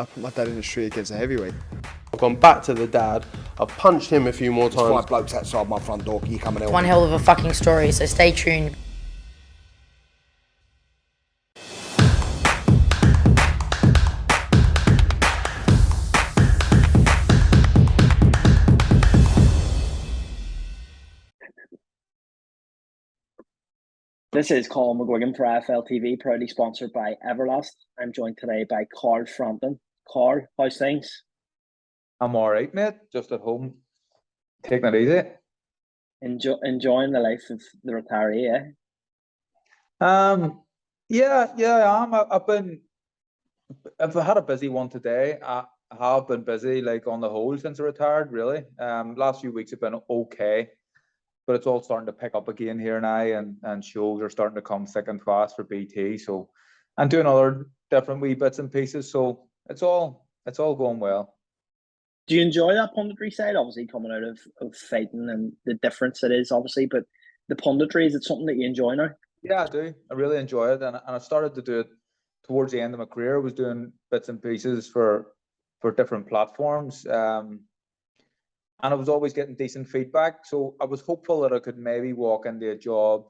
I put my dad in the street against a heavyweight. I've gone back to the dad. I've punched him a few more times. 5 blokes outside my front door. Can you come and help One me? hell of a fucking story, so stay tuned. This is COLM for AFL TV, proudly sponsored by Everlast. I'm joined today by Carl Frampton. Carl, how's things? I'm alright, mate. Just at home, taking it easy. Enjoying the life of the retiree, eh? Yeah, I am. I've had a busy one today. I have been busy, like on the whole, since I retired. Really, last few weeks have been okay, but it's all starting to pick up again here now, and shows are starting to come thick and fast for BT. So, and doing other different wee bits and pieces. So it's all going well. Do you enjoy that punditry side? Obviously, coming out of fighting and the difference it is, obviously, but the punditry, is it something that you enjoy now? Yeah, I do. I really enjoy it, and I started to do it towards the end of my career. I was doing bits and pieces for different platforms, and I was always getting decent feedback. So I was hopeful that I could maybe walk into a job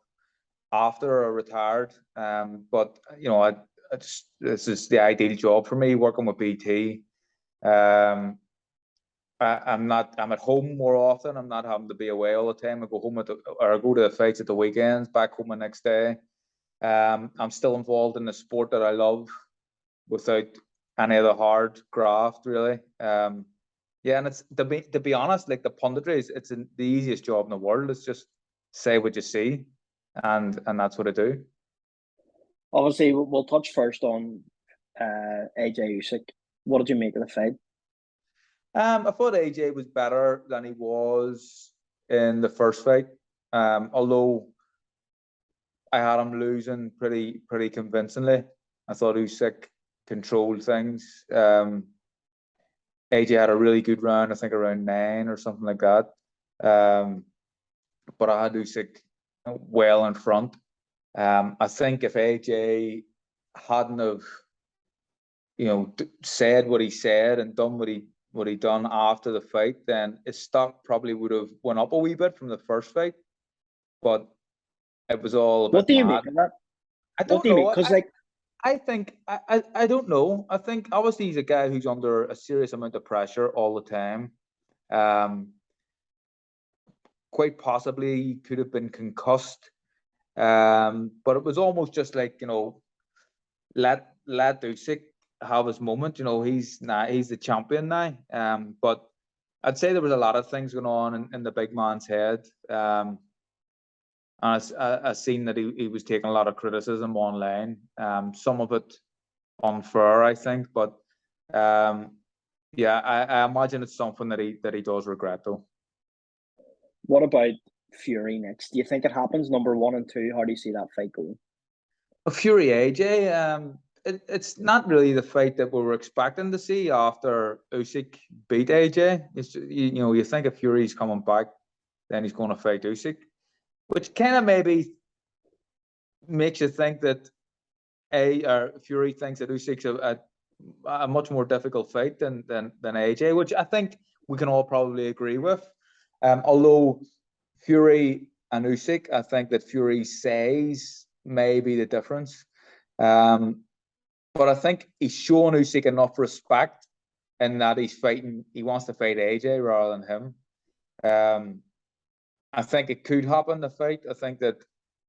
after I retired. But you know, this is the ideal job for me, working with BT. I'm at home more often. I'm not having to be away all the time. I go home or I go to the fights at the weekends, back home the next day. I'm still involved in the sport that I love without any of the hard graft, really. Yeah, and it's to be honest, like the punditry it's the easiest job in the world. It's just say what you see, and that's what I do. Obviously, we'll touch first on AJ Usyk. What did you make of the fight? I thought AJ was better than he was in the first fight. Although I had him losing pretty convincingly. I thought Usyk controlled things. AJ had a really good round, I think around 9 or something like that. But I had Usyk well in front. I think if AJ hadn't have, said what he said and done what he done after the fight, then his stock probably would have went up a wee bit from the first fight. But it was all a bit What do you mad. make of that? I don't know. Because I think I don't know. I think obviously he's a guy who's under a serious amount of pressure all the time. Quite possibly he could have been concussed. But it was almost just like, let Usyk have his moment. He's the champion now. But I'd say there was a lot of things going on in the big man's head. And I seen that he was taking a lot of criticism online. Some of it unfair, I think. But yeah, I imagine it's something that he does regret though. What about Fury next? Do you think it happens? Number 1 and 2, how do you see that fight going? Fury AJ, it's not really the fight that we were expecting to see after Usyk beat AJ. It's, you think if Fury's coming back, then he's going to fight Usyk, which kind of maybe makes you think that Fury thinks that Usyk's a much more difficult fight than AJ, which I think we can all probably agree with. Although Fury and Usyk, I think that Fury's size may be the difference. But I think he's shown Usyk enough respect in that he wants to fight AJ rather than him. I think it could happen, the fight. I think that,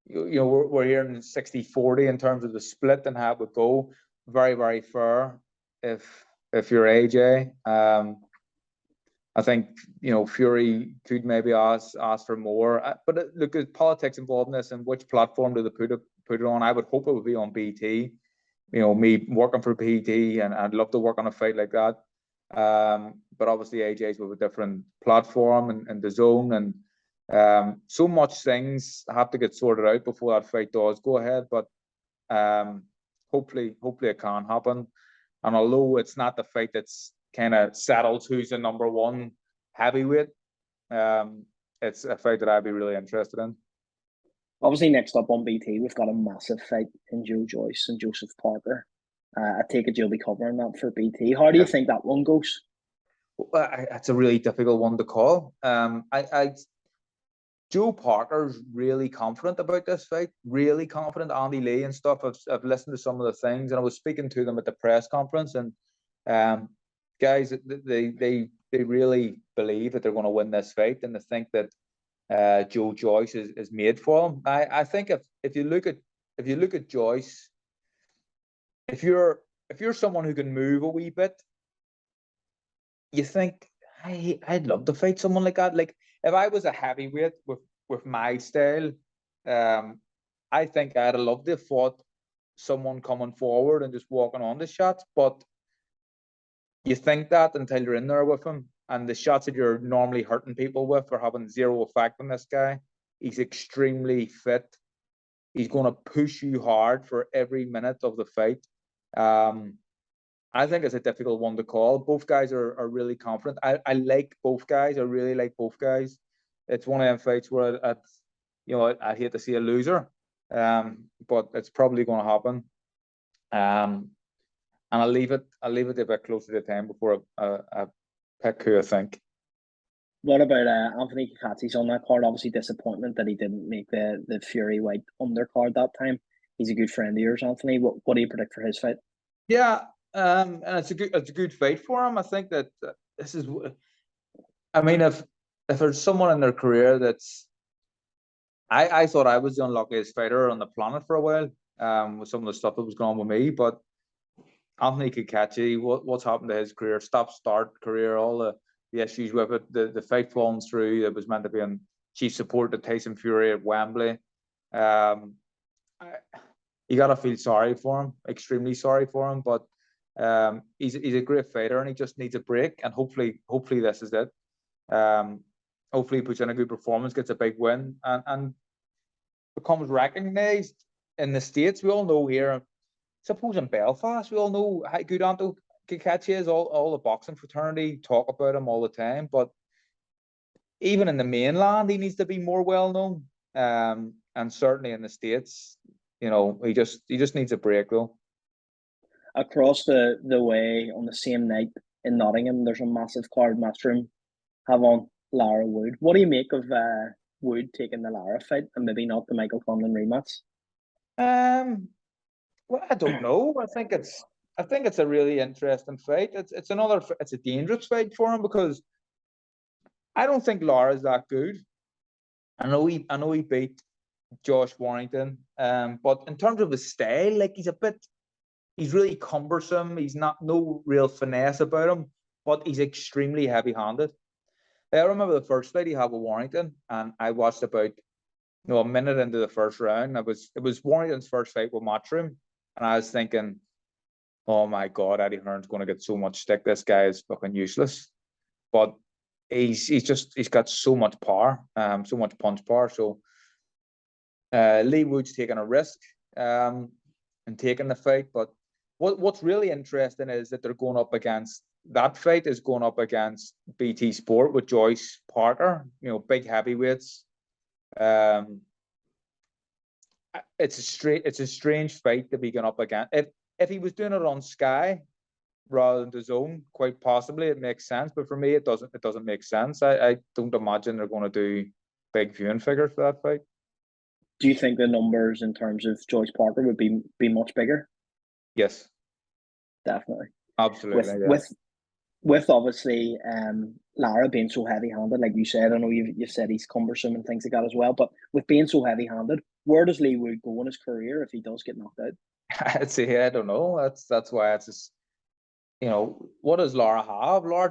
we're hearing 60-40 in terms of the split and how it would go. Very, very fair if you're AJ. I think, Fury could maybe ask for more. But look, there's politics involved in this, and which platform do they put it on? I would hope it would be on BT. Me working for BT, and I'd love to work on a fight like that. But obviously AJ's with a different platform and the zone, and so much things have to get sorted out before that fight does go ahead. But hopefully it can happen. And although it's not the fight that's kind of settles who's the number 1 heavyweight, it's a fight that I'd be really interested in. Obviously, next up on BT, we've got a massive fight in Joe Joyce and Joseph Parker. I take it you'll be covering that for BT. How do you think that one goes? Well, it's a really difficult one to call. Joe Parker's really confident about this fight, really confident. Andy Lee and stuff. I've listened to some of the things, and I was speaking to them at the press conference, and guys, they really believe that they're going to win this fight, and they think that Joe Joyce is made for them. I think if you look at Joyce, if you're someone who can move a wee bit, you think I'd love to fight someone like that. Like if I was a heavyweight with my style, I think I'd have loved to have fought someone coming forward and just walking on the shots. But you think that until you're in there with him, and the shots that you're normally hurting people with are having zero effect on this guy. He's extremely fit. He's going to push you hard for every minute of the fight. I think it's a difficult one to call. Both guys are really confident. I like both guys. I really like both guys. It's one of them fights where I hate to see a loser, but it's probably going to happen. And I'll leave it a bit closer to the time before I pick who I think. What about Anthony Katz? He's on that card. Obviously, disappointment that he didn't make the Fury White undercard that time. He's a good friend of yours, Anthony. What do you predict for his fight? Yeah, and it's a good fight for him. I think that this is. I mean, if there's someone in their career that's, I thought I was the unluckiest fighter on the planet for a while. With some of the stuff that was going on with me, but Anthony Ggg, what's happened to his career? Stop-start career, all the issues with it, the fight falling through. It was meant to be on chief support to Tyson Fury at Wembley. You gotta feel sorry for him, extremely sorry for him. But he's a great fighter, and he just needs a break. And hopefully this is it. Hopefully he puts in a good performance, gets a big win, and becomes recognised in the States. We all know here, suppose in Belfast, we all know how good Anthony Ggg is. All the boxing fraternity talk about him all the time. But even in the mainland, he needs to be more well known. And certainly in the States, he just needs a break though. Across the way on the same night in Nottingham, there's a massive card Matchroom have on Lara Wood. What do you make of Wood taking the Lara fight and maybe not the Michael Conlan rematch? Well, I don't know. I think it's a really interesting fight. It's a dangerous fight for him because I don't think Lara's that good. I know he beat Josh Warrington, but in terms of his style, like he's really cumbersome. He's no real finesse about him, but he's extremely heavy-handed. I remember the first fight he had with Warrington, and I watched about a minute into the first round. It was Warrington's first fight with Matchroom, and I was thinking, oh my God, Eddie Hearn's going to get so much stick. This guy is fucking useless. But he's got so much power, so much punch power. So Lee Wood's taking a risk and taking the fight. But what's really interesting is that that fight is going up against BT Sport with Joyce Parker, big heavyweights. It's a strange fight to be going up against. If he was doing it on Sky rather than the Zone, quite possibly it makes sense. But for me, it doesn't make sense. I don't imagine they're going to do big viewing figures for that fight. Do you think the numbers in terms of Joyce Parker would be much bigger? Yes, definitely. Absolutely. With obviously Lara being so heavy-handed, like you said, I know you said he's cumbersome and things like that as well. But with being so heavy-handed, where does Lee Wood go in his career if he does get knocked out? I'd say I don't know. That's why it's just, what does Lara have? Lara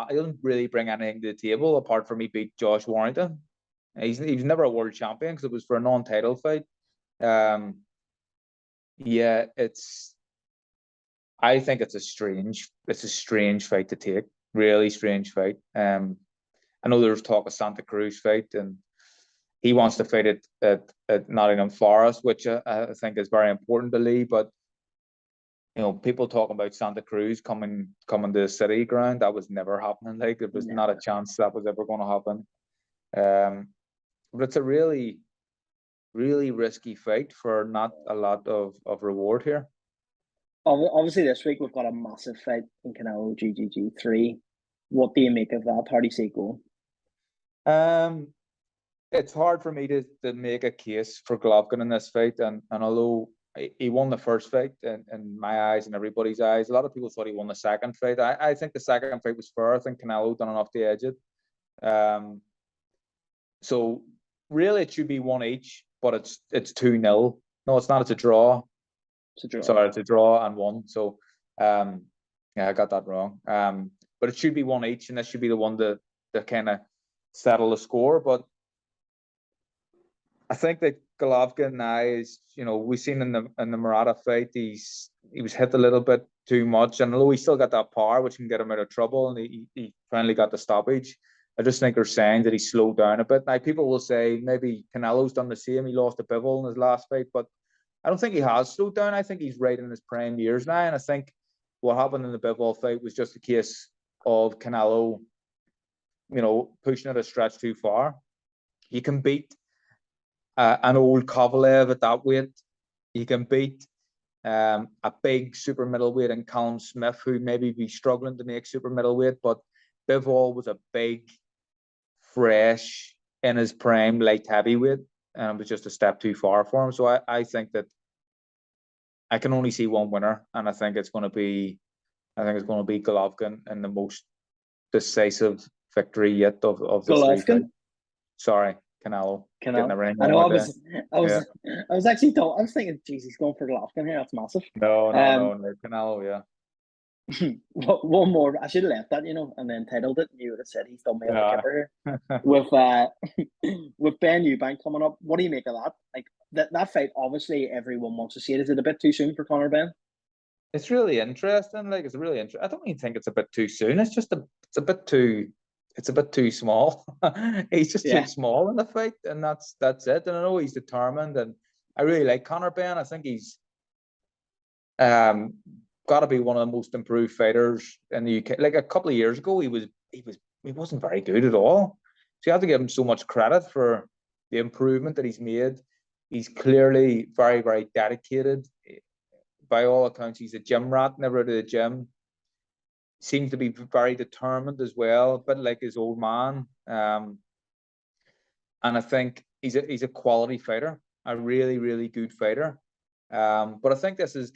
he doesn't really bring anything to the table apart from he beat Josh Warrington. He's never a world champion because it was for a non-title fight. Yeah, I think it's a strange fight to take. Really strange fight. I know there's talk of Santa Cruz fight, and he wants to fight at Nottingham Forest, which I think is very important to Lee. But people talking about Santa Cruz coming to the city ground, that was never happening. Like it was not a chance that was ever going to happen. But it's a really, really risky fight for not a lot of reward here. Obviously, this week we've got a massive fight in Canelo-Ggg 3. What do you make of that? How do you see it going? Um, it's hard for me to make a case for Golovkin in this fight, and although he won the first fight in my eyes and everybody's eyes, a lot of people thought he won the second fight. I think the second fight was fair. I think Canelo done enough to edge it. So really it should be one each, but it's 2-0. No, it's not. It's a draw. It's a draw. Sorry, it's a draw and one. So yeah, I got that wrong. But it should be one each, and this should be the one to kind of settle the score. But I think that Golovkin now is, we've seen in the Murata fight, he was hit a little bit too much, and although he still got that power which can get him out of trouble, and he finally got the stoppage, I just think there's signs that he slowed down a bit. Now people will say maybe Canelo's done the same. He lost to Bivol in his last fight, but I don't think he has slowed down. I think he's right in his prime years now, and I think what happened in the Bivol fight was just a case of Canelo, pushing it a stretch too far. You can beat an old Kovalev at that weight. You can beat a big super middleweight in Callum Smith, who maybe be struggling to make super middleweight, but Bivol was a big, fresh, in his prime, light heavyweight, and it was just a step too far for him. So I think that I can only see one winner, and I think it's going to be Golovkin in the most decisive victory yet of the three Golovkin? fights. Sorry, Canelo. Getting everything I know. wrong I was actually I was thinking, geez, he's going for Golovkin here. That's massive. No, Canelo, yeah. One more. I should have left that, and then titled it. You would have said he's done me a kipper here. With Ben Eubank coming up, what do you make of that? Like that fight, obviously everyone wants to see it. Is it a bit too soon for Conor Ben? It's really interesting. Like, it's really interesting. I don't even think it's a bit too soon. It's just it's a bit too small. He's just too small in the fight, and that's it. And I know he's determined, and I really like Conor Ben. I think he's got to be one of the most improved fighters in the UK. Like a couple of years ago, he wasn't very good at all. So you have to give him so much credit for the improvement that he's made. He's clearly very, very dedicated. By all accounts, he's a gym rat, never out of the gym. Seems to be very determined as well, but like his old man. And I think he's a quality fighter, a really, really good fighter. But I think this is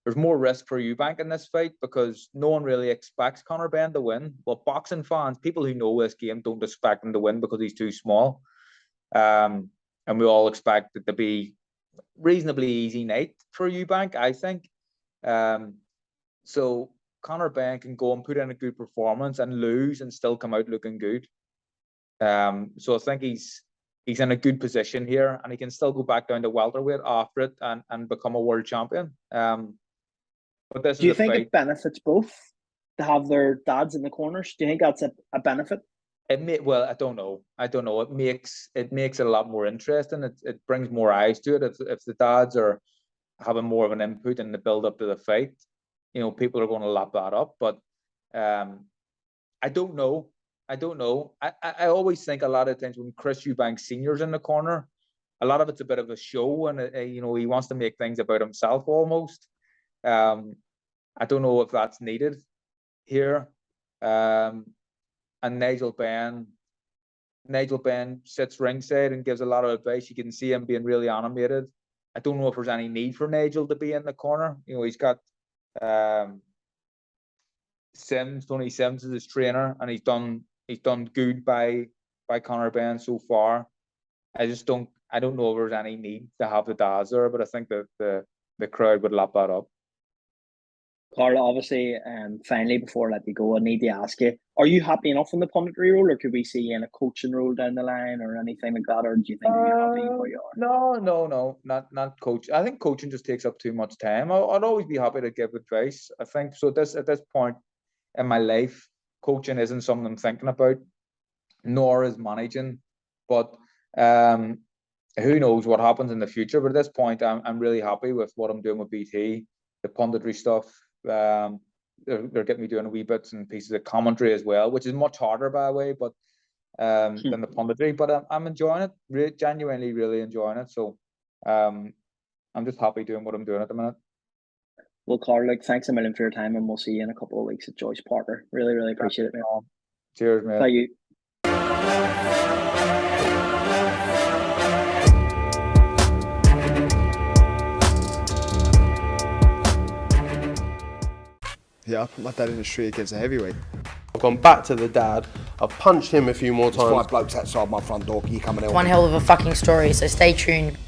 there's more risk for Eubank in this fight because no one really expects Conor Ben to win. Well, boxing fans, people who know this game, don't expect him to win because he's too small. And we all expect it to be reasonably easy night for Eubank, I think. So Conor Ben can go and put in a good performance and lose and still come out looking good. So I think he's in a good position here, and he can still go back down to welterweight after it and become a world champion. But this do you think it benefits both to have their dads in the corners? Do you think that's a benefit? Well, I don't know. It makes it a lot more interesting. It brings more eyes to it. If the dads are having more of an input in the build up to the fight, people are going to lap that up. But I don't know. I always think a lot of times when Chris Eubank Senior's in the corner, a lot of it's a bit of a show, and he wants to make things about himself almost. I don't know if that's needed here. And Nigel Benn sits ringside and gives a lot of advice. You can see him being really animated. I don't know if there's any need for Nigel to be in the corner. He's got Tony Sims is his trainer, and he's done good by Conor Ben so far. I don't know if there's any need to have the dads there, but I think that the crowd would lap that up. Carl, obviously, finally, before I let you go, I need to ask you, are you happy enough in the punditry role, or could we see you in a coaching role down the line or anything like that, or do you think you're happy where you are? No, not coach. I think coaching just takes up too much time. I'd always be happy to give advice. I think so. At this point in my life, coaching isn't something I'm thinking about, nor is managing. But who knows what happens in the future? But at this point, I'm really happy with what I'm doing with BT, the punditry stuff. They're getting me doing wee bits and pieces of commentary as well, which is much harder, by the way, but than the punditry. But I'm enjoying it, genuinely, really enjoying it. So I'm just happy doing what I'm doing at the minute. Well, Carl, like, thanks a million for your time, and we'll see you in a couple of weeks at Joyce Parker. Really, really appreciate it, man. Cheers, mate. Thank you. Yeah, I put my dad in the street against a heavyweight. I've gone back to the dad. I've punched him a few more There's times. 5 blokes outside my front door. You coming out? One hell of a fucking story, so stay tuned.